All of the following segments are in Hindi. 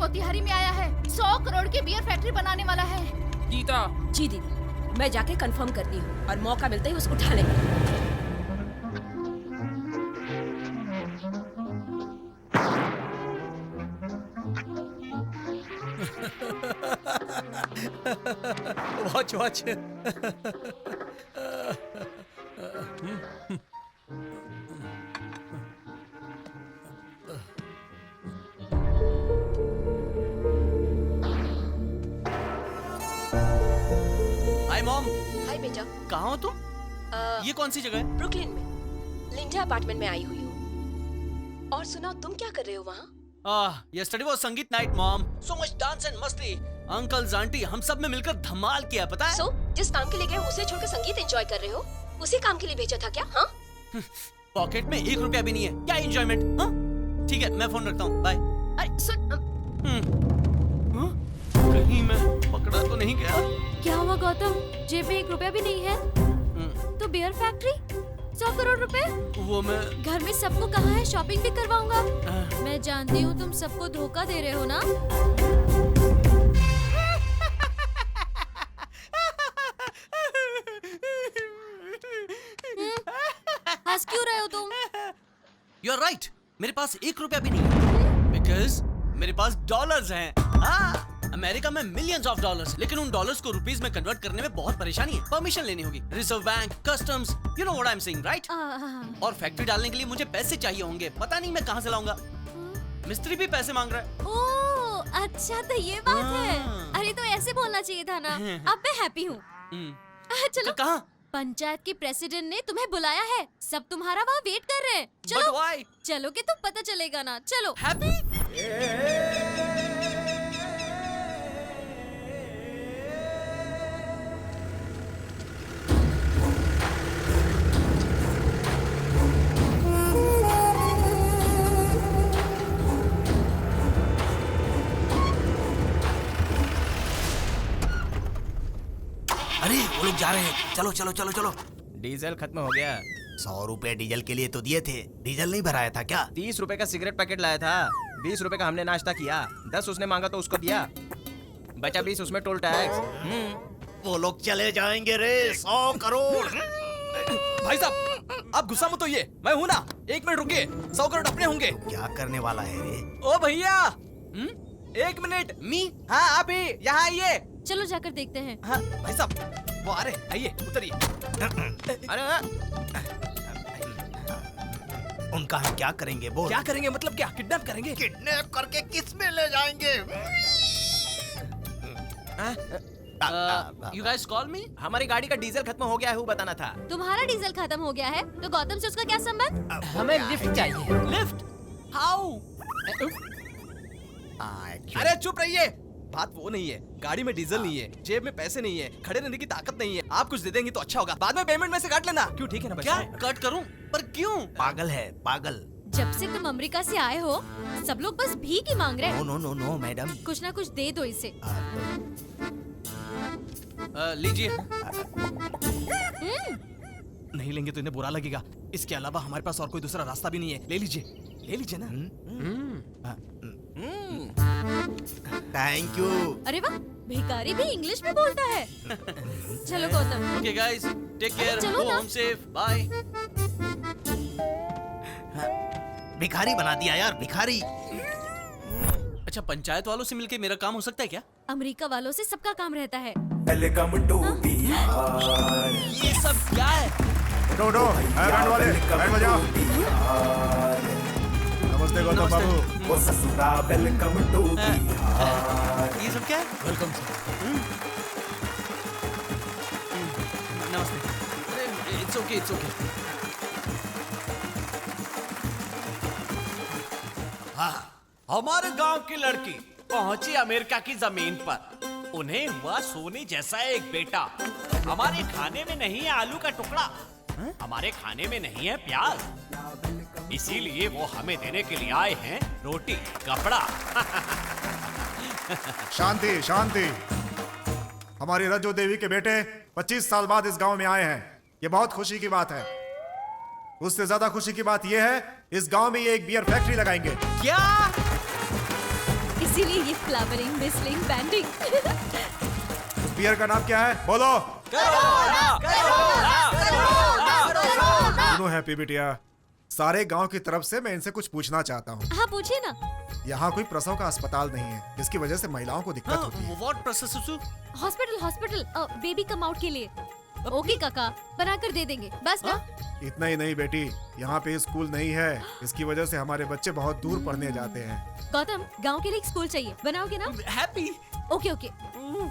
मोतिहारी में आया है। 100 करोड़ की बियर फैक्ट्री बनाने वाला है। गीता। जी दीदी, मैं जाके कंफर्म करती हूँ और मौका मिलते ही उसको उठा लेंगे। Watch watch. Hi mom. Hi बेटा। कहाँ हो तुम? ये कौन सी जगह है? ब्रुकलिन में लिंडा अपार्टमेंट में आई हुई हूँ। और सुनाओ, तुम क्या कर रहे हो वहाँ? yesterday was संगीत night mom. So much dance and मस्ती। अंकल आंटी हम सब ने मिलकर धमाल किया, पता है? So, जिस काम के लिए गए उसे छोड़कर संगीत एंजॉय कर रहे हो? उसी काम के लिए भेजा था क्या? हाँ? पॉकेट में 1 रुपया भी नहीं है, क्या एंजॉयमेंट? हाँ? ठीक है, मैं फोन रखता हूँ, बाय। अरे सुन, कहीं मैं पकड़ा तो नहीं गया? क्या हुआ गौतम? जेब में 1 रुपया भी नहीं है? तो बियर फैक्ट्री 100 करोड़ रुपए? वो मैं घर में सबको कहा है, शॉपिंग भी करवाऊंगा। मैं जानती हूँ तुम सबको धोखा दे रहे हो ना। हंस क्यों रहे हो तुम? यू आर राइट, मेरे पास 1 रुपया भी नहीं है, बिकॉज मेरे पास डॉलर्स हैं। अमेरिका में मिलियंस ऑफ डॉलर्स, लेकिन उन डॉलर्स को रुपीस में कन्वर्ट करने में बहुत परेशानी है। परमिशन लेनी होगी, reserve bank, customs, you know what I am saying, right? और फैक्ट्री डालने के लिए मुझे पैसे चाहिए होंगे, पता नहीं मैं कहाँ से लाऊंगा। मिस्त्री भी पैसे मांग रहा है। ओह, अच्छा तो ये बात है। अरे तो ऐसे बोलना चाहिए था ना। अब मैं हैप्पी हूँ। चलो, कहाँ? पंचायत के प्रेसिडेंट ने तुम्हें बुलाया है, सब तुम्हारा वहाँ वेट कर रहे हैं। चलो, But why? चलोगे तो पता चलेगा ना। चलो। हैप्पी? अरे वो लोग जा रहे हैं, चलो चलो चलो चलो। डीजल खत्म हो गया। 100 रुपए डीजल के लिए तो दिए थे, डीजल नहीं भराया था क्या? 30 रुपए का सिगरेट पैकेट लाया था, 20 रुपए का हमने नाश्ता किया, 10 उसने मांगा तो उसको दिया, बचा 20 उसमें टोल टैक्स। वो लोग चले जाएंगे रे, 100 करोड़। भाई साहब, आप गुस्सा मत होइए, मैं हूँ ना। 1 मिनट रुकिए, 100 करोड़ अपने होंगे। क्या करने वाला है रे? ओ भैया, 1 मिनट। मी? हाँ आप ही यहाँ आइए। चलो जाकर देखते हैं। हाँ भाई साहब, वो आ रहे, आइए उतरिए। अरे उनका हम क्या करेंगे बोल? क्या करेंगे मतलब क्या? किडनैप करेंगे? किडनैप करके किस में ले जाएंगे? यू गाइस कॉल मी? हमारी गाड़ी का डीजल खत्म हो गया है, वो बताना था। तुम्हारा डीजल खत्म हो गया है तो गौतम से उसका क्या संबंध? हमें लिफ्ट चाहिए। लिफ्ट? हाउ? अरे चुप रहिए, बात वो नहीं है। गाड़ी में डीजल नहीं है, जेब में पैसे नहीं है, खड़े रहने की ताकत नहीं है। आप कुछ दे देंगे तो अच्छा होगा, बाद में पेमेंट में से काट लेना। क्यों? ठीक है ना? क्या कट करूं? पर क्यों? पागल है, पागल। जब से तुम अमेरिका से आए हो, सब लोग बस भीख ही मांग रहे हैं। No no no no madam. कुछ ना कुछ दे दो इसे। लीजिए। नहीं लेंगे तो इन्हें बुरा लगेगा। इसके अलावा हमारे पास और कोई दूसरा रास्ता भी नहीं है। ले लीजिए, ले लीजिए ना। Thank you. अरे वाह, भिखारी भी इंग्लिश में बोलता है। चलो Gautam. Okay guys, take care, चलो गो ना। Home safe, bye. भिखारी बना दिया यार, भिखारी। अच्छा, पंचायत वालों से मिलके मेरा काम हो सकता है क्या? अमेरिका वालों से सबका काम रहता है। Welcome to Bihar. ये सब क्या है? उठो उठो, बैंड वाले बैंड बजाओ। नमस्ते गौतम बाबू। वो ससुरा वेलकम टू बिहार। ये सब क्या है? वेलकम नमस्ते। It's okay, it's okay. हमारे गांव की लड़की पहुंची अमेरिका की जमीन पर। उन्हें हुआ सोने जैसा एक बेटा। हमारे खाने में नहीं है आलू का टुकड़ा, हमारे खाने में नहीं है प्याज, इसीलिए वो हमें देने के लिए आए हैं रोटी कपड़ा। शांति शांति। हमारी रजो देवी के बेटे 25 साल बाद इस गांव में आए हैं, ये बहुत खुशी की बात है। उससे ज्यादा खुशी की बात ये है, इस गांव में ये एक बियर फैक्ट्री लगाएंगे। क्या? इसीलिए ये फ्लावरिंग, मिसलिंग, बैंडिंग। उस बियर का नाम क्या है? बोलो। सुनो हैप्पी बिटिया, सारे गांव की तरफ से मैं इनसे कुछ पूछना चाहता हूँ। हाँ पूछिए ना। यहाँ कोई प्रसव का अस्पताल नहीं है, जिसकी वजह से महिलाओं को दिक्कत होती है। What process? Hospital baby come out के लिए। ओके काका, बनाकर दे देंगे, बस ना। इतना ही नहीं बेटी, यहाँ पे स्कूल नहीं है, इसकी वजह से हमारे बच्चे बहुत दूर पढ़ने जाते हैं। गौतम, गांव के लिए एक स्कूल चाहिए, बनाओगे ना? हैप्पी। ओके ओके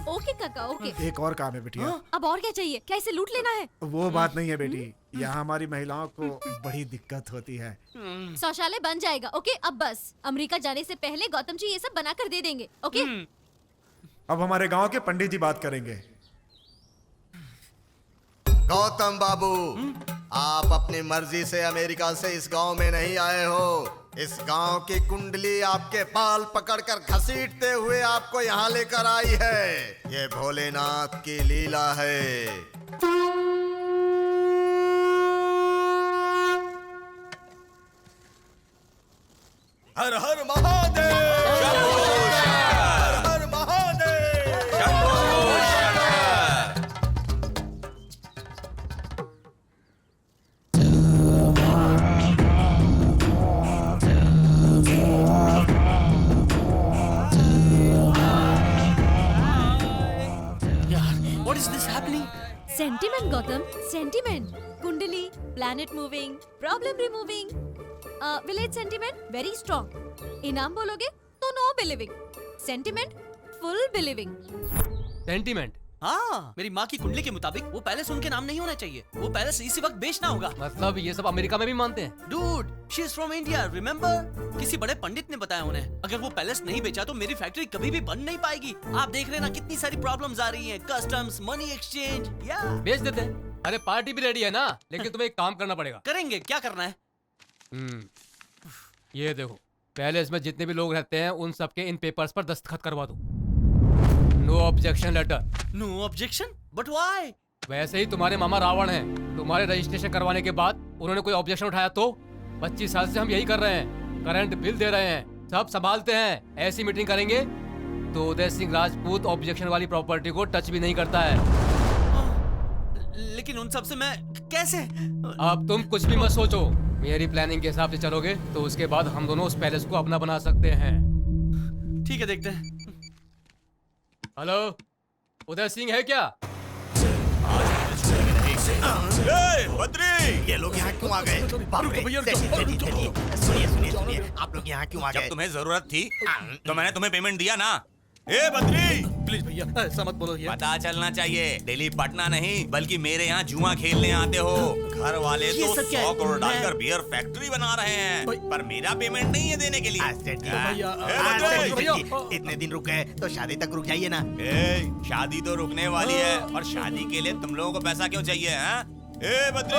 ओके काका, ओके। एक और काम है बिटिया। अब और क्या चाहिए? क्या इसे लूट लेना है? वो बात नहीं है बेटी, यहाँ हमारी महिलाओं को बड़ी दिक्कत होती है। शौचालय बन जाएगा, ओके? अब बस अमेरिका जाने से पहले गौतम जी ये सब बनाकर दे देंगे, ओके? अब हमारे गांव के पंडित जी बात करेंगे। गौतम बाबू, आप अपनी मर्जी से अमेरिका से इस गांव में नहीं आए हो। इस गांव की कुंडली आपके बाल पकड़कर घसीटते हुए आपको यहाँ लेकर आई है। ये भोलेनाथ की लीला है। हर हर महादेव, हर हर Mahadev. What is this happening? Sentiment Gautam, sentiment. Kundli, planet moving, problem removing. Village sentiment very strong. इनाम बोलोगे तो no believing. Sentiment full believing. Sentiment. हाँ, मेरी माँ की कुंडली के मुताबिक वो पैलेस उनके नाम नहीं होना चाहिए, वो पैलेस इसी वक्त बेचना होगा। मतलब ये सब अमेरिका में भी मानते हैं? Dude, she is from India, remember? किसी बड़े पंडित ने बताया उन्हें, अगर वो पैलेस नहीं बेचा तो मेरी फैक्ट्री कभी भी बन नहीं पाएगी। आप देख रहे हैं ना कितनी सारी प्रॉब्लम्स आ रही हैं, कस्टम्स, मनी एक्सचेंज। या बेच देते हैं। अरे पार्टी भी रेडी है ना, लेकिन तुम्हें एक काम करना पड़ेगा। करेंगे, क्या करना है? ये देखो, पैलेस में जितने भी लोग रहते हैं उन सबके इन पेपर्स पर दस्तखत करवा दो। No objection letter. No objection? But why? वैसे ही तुम्हारे मामा रावण हैं। तुम्हारे रजिस्ट्रेशन करवाने के बाद उन्होंने कोई ऑब्जेक्शन उठाया तो? 25 साल से हम यही कर रहे हैं, करंट बिल दे रहे हैं, सब संभालते हैं। ऐसी मीटिंग करेंगे तो उदय सिंह राजपूत ऑब्जेक्शन वाली प्रॉपर्टी को टच भी नहीं करता है। लेकिन उन सब से मैं कैसे? अब तुम कुछ भी मत सोचो, मेरी प्लानिंग के हिसाब से चलोगे तो उसके बाद हम दोनों उस पैलेस को अपना बना सकते हैं। ठीक है, देखते हैं। हेलो, उदय सिंह है क्या? बद्री, ये लोग यहाँ क्यों आ गए? सुनिए, आप लोग यहाँ क्यों आ गए? जब तुम्हें जरूरत थी तो मैंने तुम्हें पेमेंट दिया ना। ए बद्री, प्लीज भैया, ऐसा मत बोलो ये। पता चलना चाहिए, दिल्ली पटना नहीं बल्कि मेरे यहाँ जुआ खेलने आते हो। घर वाले तो 100 करोड़ डालकर बियर फैक्ट्री बना रहे हैं, पर मेरा पेमेंट नहीं है देने के लिए। इतने दिन रुक गए तो शादी तक रुक जाइए ना। शादी तो रुकने वाली है, और शादी के लिए तुम लोगों को पैसा क्यों चाहिए? ए बद्री,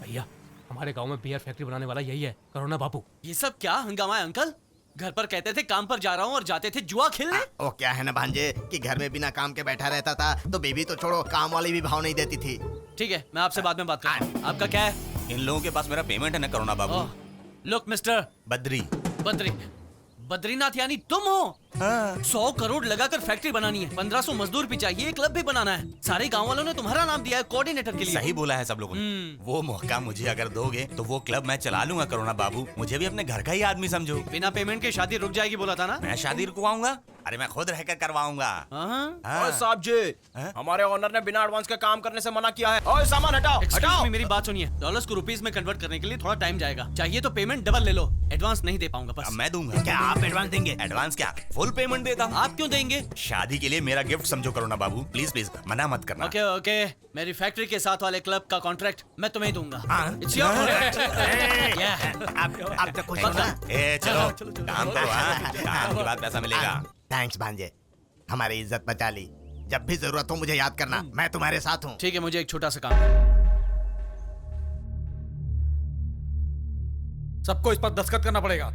भैया, हमारे गांव में बियर फैक्ट्री बनाने वाला यही है, करुणा बाबू। ये सब क्या हंगामा है अंकल? घर पर कहते थे काम पर जा रहा हूँ और जाते थे जुआ खेलने। वो क्या है ना भांजे कि घर में बिना काम के बैठा रहता था तो बेबी तो छोड़ो, काम वाली भी भाव नहीं देती थी। ठीक है, मैं आपसे बाद में बात करता हूँ। आपका क्या है? इन लोगों के पास मेरा पेमेंट है ना करुणा बाबू। लुक मिस्टर बद्री, बद्रीनाथ यानी तुम हो? 100 करोड़ लगाकर फैक्ट्री बनानी है, 1500 मजदूर भी चाहिए, क्लब भी बनाना है। सारे गांव वालों ने तुम्हारा नाम दिया है कोऑर्डिनेटर के लिए। सही बोला है सब लोगों ने। वो मौका मुझे अगर दोगे तो वो क्लब मैं चला लूंगा करुणा बाबू। मुझे भी अपने घर का ही आदमी समझो। बिना पेमेंट के शादी रुक जाएगी बोला था ना? मैं शादी रुकवाऊंगा? अरे मैं खुद रहकर करवाऊंगा। ओए साहब जी, हमारे ओनर ने बिना एडवांस के काम करने से मना किया है। ओए सामान हटाओ, हटाओ। मेरी बात सुनिए, डॉलर्स को रुपीस में कन्वर्ट करने के लिए थोड़ा टाइम जाएगा। चाहिए तो पेमेंट डबल ले लो, एडवांस नहीं दे पाऊंगा बस। मैं दूंगा। क्या आप एडवांस देंगे? एडवांस क्या, फुल पेमेंट देता हूँ। आप क्यों देंगे? शादी के लिए मेरा गिफ्ट समझो करुणा बाबू, प्लीज प्लीज मना मत करना। ओके ओके, मेरी फैक्ट्री के साथ वाले क्लब का कॉन्ट्रैक्ट मैं तुम्हें दूंगा। It's your आप तो खुश हो ना? चलो काम करो, काम के बाद पैसा मिलेगा। थैंक्स भांजे, हमारी इज्जत बचा ली। जब भी जरूरत हो मुझे याद करना, मैं तुम्हारे साथ हूँ। ठीक है, मुझे एक छोटा सा काम है। सबको इस पर दस्तखत करना पड़ेगा।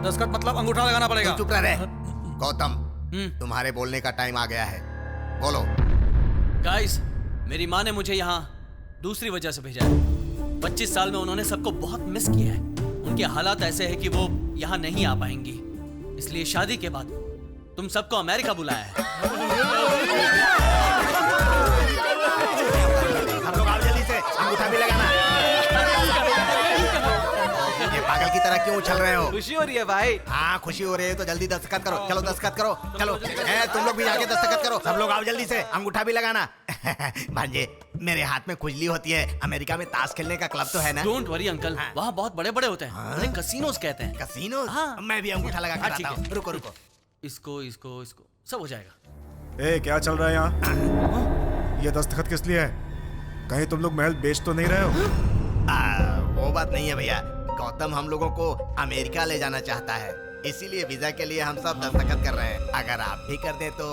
दस्तखत मतलब अंगूठा लगाना पड़ेगा। चुप रहे। गौतम, तुम्हारे बोलने का टाइम आ गया है, बोलो। गाइस, मेरी माँ ने मुझे यहाँ दूसरी वजह से भेजा है। 25 साल में उन्होंने सबको बहुत मिस किया है। उनके हालात ऐसे हैं कि वो यहाँ नहीं आ पाएंगी, इसलिए शादी के बाद तुम सबको अमेरिका बुलाया है। हम लोग आओ जल्दी से, अंगूठा भी लगाना। ये पागल की तरह क्यों उछल रहे हो? खुशी हो रही है भाई। हाँ खुशी हो रही है तो जल्दी दस्तखत करो। चलो दस्तखत करो, चलो। तुम लोग भी जाके दस्तखत करो। सब लोग आओ जल्दी से, अंगूठा भी लगाना। भांजे, मेरे हाथ में खुजली होती है। अमेरिका में ताश खेलने का क्लब तो है ना? डोंट वरी अंकल, वहाँ बहुत बड़े बड़े होते हैं। उन्हें कसिनोस कहते हैं। कसिनो? हाँ। मैं भी अंगूठा लगा के ठीक आता है। हूँ। रुको रुको। इसको इसको इसको सब हो जाएगा। ए, क्या चल रहा है यहाँ? ये दस्तखत किस लिए है? कहीं तुम लोग महल बेच तो नहीं रहे हो? वो बात नहीं है भैया। गौतम हम लोगों को अमेरिका ले जाना चाहता है, इसीलिए वीजा के लिए हम सब दस्तखत कर रहे हैं। अगर आप भी कर दें तो।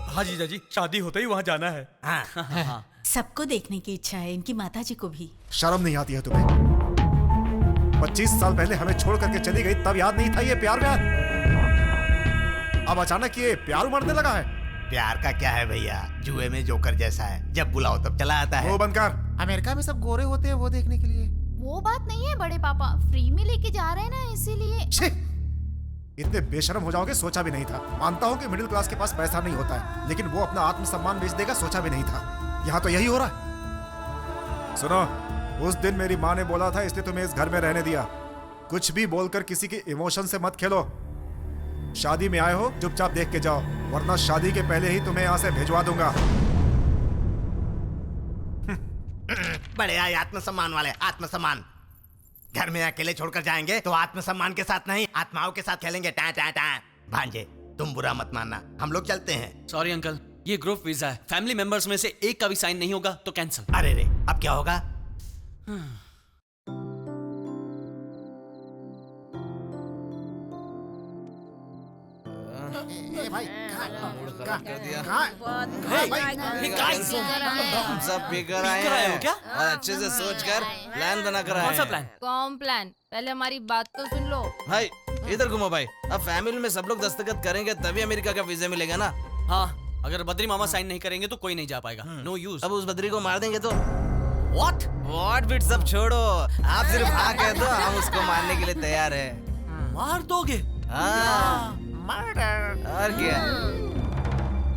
हाँ जीजा जी, शादी होते ही वहाँ जाना है। हाँ। सबको देखने की इच्छा है, इनकी माताजी को भी। शर्म नहीं आती है तुम्हें? 25 साल पहले हमें छोड़ करके चली गई, तब याद नहीं था ये प्यार व्यार? अब अचानक ये प्यार उमड़ने लगा है। प्यार का क्या है भैया, जुए में जोकर जैसा है, जब बुलाओ तब चला आता है। वो बंद कर। अमेरिका में सब गोरे होते हैं वो देखने के लिए। वो बात नहीं है बड़े पापा, फ्री में लेके जा रहे हैं ना, इसीलिए। इतने बेशर्म हो जाओगे सोचा भी नहीं था। मानता हूँ कि मिडिल क्लास के पास पैसा नहीं होता है, लेकिन वो अपना आत्मसम्मान बेच देगा सोचा भी नहीं था। यहाँ तो यही हो रहा है। सुनो, उस दिन मेरी माँ ने बोला था इसलिए तुम्हें इस घर में रहने दिया। कुछ भी बोलकर किसी के इमोशन से मत खेलो। शादी में आए हो, चुपचाप देख के जाओ, वरना शादी के पहले ही तुम्हें यहाँ से भिजवा दूंगा। बड़े आए आत्मसम्मान वाले, आत्मसम्मान। घर में अकेले छोड़कर जाएंगे तो आत्मसम्मान के साथ नहीं, आत्माओं के साथ खेलेंगे। टा टा टा। भांजे, तुम बुरा मत मानना, हम लोग चलते हैं। सॉरी अंकल, ये ग्रुप वीजा है। फैमिली मेंबर्स में से एक का भी साइन नहीं होगा तो कैंसिल। अरे रे, अब क्या होगा? भाई हम सब पीकर आए हैं क्या? और अच्छे से सोचकर प्लान बना कर आए कौन सा हैं। प्लान? कौन प्लान? पहले हमारी बात तो सुन लो। भाई इधर घुमो भाई। अब फैमिली में सब लोग दस्तखत करेंगे तभी अमेरिका का वीजा मिलेगा ना। हाँ, अगर बद्री मामा साइन नहीं करेंगे तो कोई नहीं जा पाएगा। No use. अब उस बद्री को मार देंगे तो व्हाट बिट सब छोड़ो, आप सिर्फ हाँ कह दो, हम उसको मारने के लिए तैयार है। मार दोगे? हाँ, और क्या।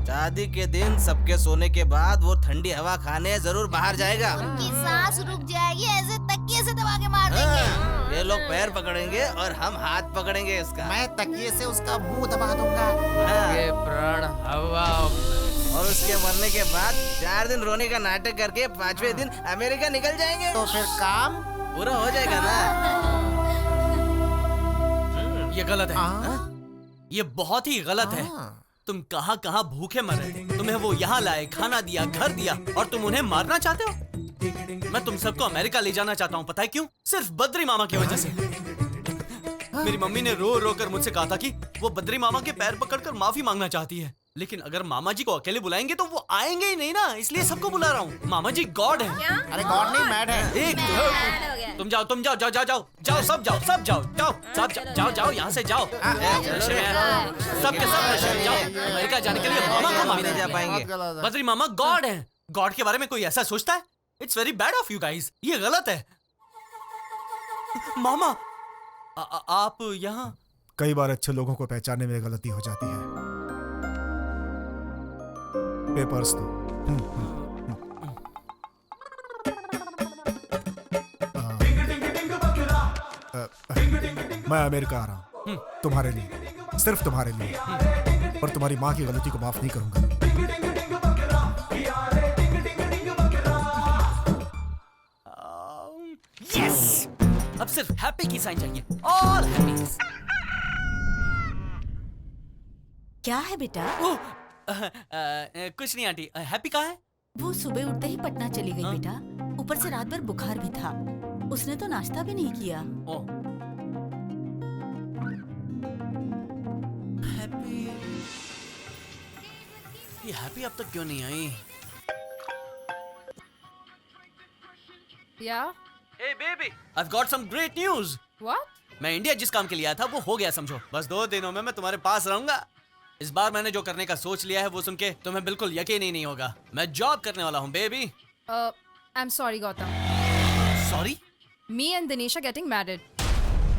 शादी के दिन सबके सोने के बाद वो ठंडी हवा खाने जरूर बाहर जाएगा। उनकी सांस रुक जाएगी, ऐसे तकिए से दबा के मार देंगे। ये लोग पैर पकड़ेंगे और हम हाथ पकड़ेंगे इसका। मैं तकिए से उसका मुंह दबा दूंगा। ये प्राण हवा। और उसके मरने के बाद 4 दिन रोने का नाटक करके 5वें दिन अमेरिका निकल जाएंगे। तो फिर काम पूरा हो जाएगा ना। ये गलत है। ये बहुत ही गलत है। तुम कहाँ कहाँ भूखे मरे, तुम्हें वो यहाँ लाए, खाना दिया, घर दिया, और तुम उन्हें मारना चाहते हो? मैं तुम सबको अमेरिका ले जाना चाहता हूँ, पता है क्यों? सिर्फ बद्री मामा की वजह से। मेरी मम्मी ने रो रो कर मुझसे कहा था कि वो बद्री मामा के पैर पकड़कर माफी मांगना चाहती है, लेकिन अगर मामा जी को अकेले बुलाएंगे तो वो आएंगे ही नहीं ना, इसलिए सबको बुला रहा हूँ। मामा जी गॉड है। अरे गॉड नहीं, मैड है। तुम जाओ, तुम जाओ, जाओ जाओ जाओ जाओ, सब जाओ, सब जाओ, जाओ सब जाओ, जाओ यहाँ से जाओ। नशे में हैं। सबके सब नशे में। जाओ, अमेरिका जाने के लिए मामा को मारने जा पाएंगे। बद्री मामा गॉड है। गॉड के बारे में कोई ऐसा सोचता है? It's very bad of you guys, ये गलत है। मामा आप यहाँ? कई बार अच्छे लोगों को पहचानने में गलती हो जाती है। पेपर्स तो मैं अमेरिका आ रहा हूँ तुम्हारे लिए, सिर्फ तुम्हारे लिए, और तुम्हारी माँ की गलती को माफ नहीं करूंगा। यस, अब सिर्फ हैप्पी की साइन चाहिए। ऑल हैप्पीज। क्या है बेटा? कुछ नहीं आंटी। हैप्पी कहाँ है? वो सुबह उठते ही पटना चली गई बेटा। ऊपर से रात भर बुखार भी था, उसने तो नाश्ता भी नहीं किया। हैप्पी, ये हैप्पी अब तक क्यों नहीं आई? Yeah? Hey baby, I've got some great news. What? मैं इंडिया जिस काम के लिए आया था वो हो गया समझो। बस 2 दिनों में मैं तुम्हारे पास रहूंगा। इस बार मैंने जो करने का सोच लिया है वो सुन के तुम्हें बिल्कुल यकीन ही नहीं होगा। मैं जॉब करने वाला हूँ baby. I'm sorry Gautam. Sorry? Me and Dinesh are getting married.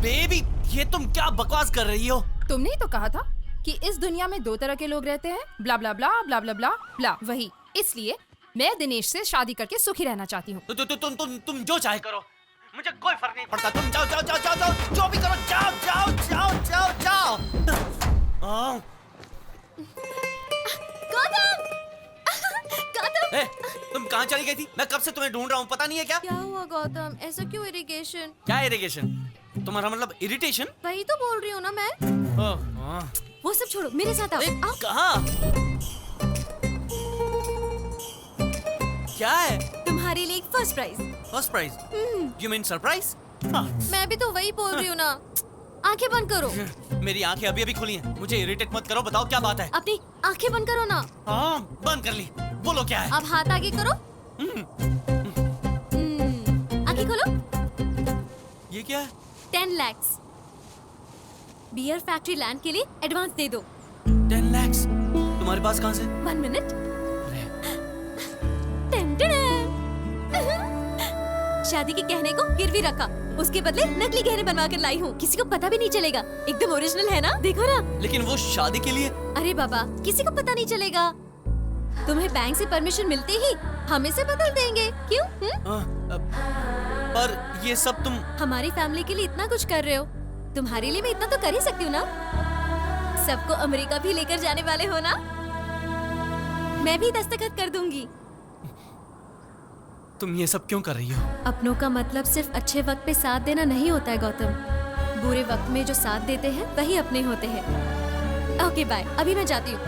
Baby, ये तुम क्या बकवास कर रही हो? तुमने ही तो कहा था कि इस दुनिया में 2 तरह के लोग रहते हैं, ब्ला ब्ला ब्ला ब्ला ब्ला ब्ला ब्ला। वही, इसलिए मैं दिनेश से शादी करके सुखी रहना चाहती हूँ। तुम जो चाहे करो, मुझे कोई फर्क नहीं पड़ता। तुम जाओ जाओ जाओ जाओ जाओ, जो भी करो, जाओ जाओ जाओ जाओ जाओ। गौतम! गौतम! ए, तुम कहाँ चली गई थी? मैं कब से तुम्हें ढूंढ रहा हूँ, पता नहीं है क्या? क्या हुआ गौतम? ऐसा क्यों इरिगेशन? क्या इरिगेशन? तुम्हारा मतलब इरिटेशन? वही तो बोल रही हूँ ना मैं। वो सब छोड़ो, मेरे साथ आओ। आओ। कहाँ? क्या है? तुम्हारे लिए एक first prize. First prize? You mean surprise? मैं भी तो वही बोल रही हूँ ना। आंखें बंद करो। मेरी आंखें अभी अभी खुली हैं। मुझे इरिटेट मत करो, बताओ क्या बात है? अपनी आंखें बंद करो ना। हाँ, बंद कर ली। बोलो क्या है? अब हाथ आगे करो। आंखें खोलो। ये क्या है? 10 लाख बियर फैक्ट्री लैंड के लिए एडवांस दे दो। 10 लाख? तुम्हारे पास कहाँ से? 1 मिनट। शादी के गहने को गिरवी रखा, उसके बदले नकली गहने बनवा कर लाई हूँ। किसी को पता भी नहीं चलेगा, एकदम ओरिजिनल है ना, देखो ना। लेकिन वो शादी के लिए। अरे बाबा, किसी को पता नहीं चलेगा। तुम्हें बैंक से परमिशन मिलते ही हम इसे बदल देंगे। क्यों? पर ये सब तुम हमारी फैमिली के लिए इतना कुछ कर रहे हो, तुम्हारे लिए मैं इतना तो कर ही सकती हूँ ना। सबको अमेरिका भी लेकर जाने वाले हो ना, मैं भी दस्तखत कर दूंगी। तुम ये सब क्यों कर रही हो? अपनों का मतलब सिर्फ अच्छे वक्त पे साथ देना नहीं होता है गौतम। बुरे वक्त में जो साथ देते हैं वही अपने होते हैं। ओके बाय, अभी मैं जाती हूँ।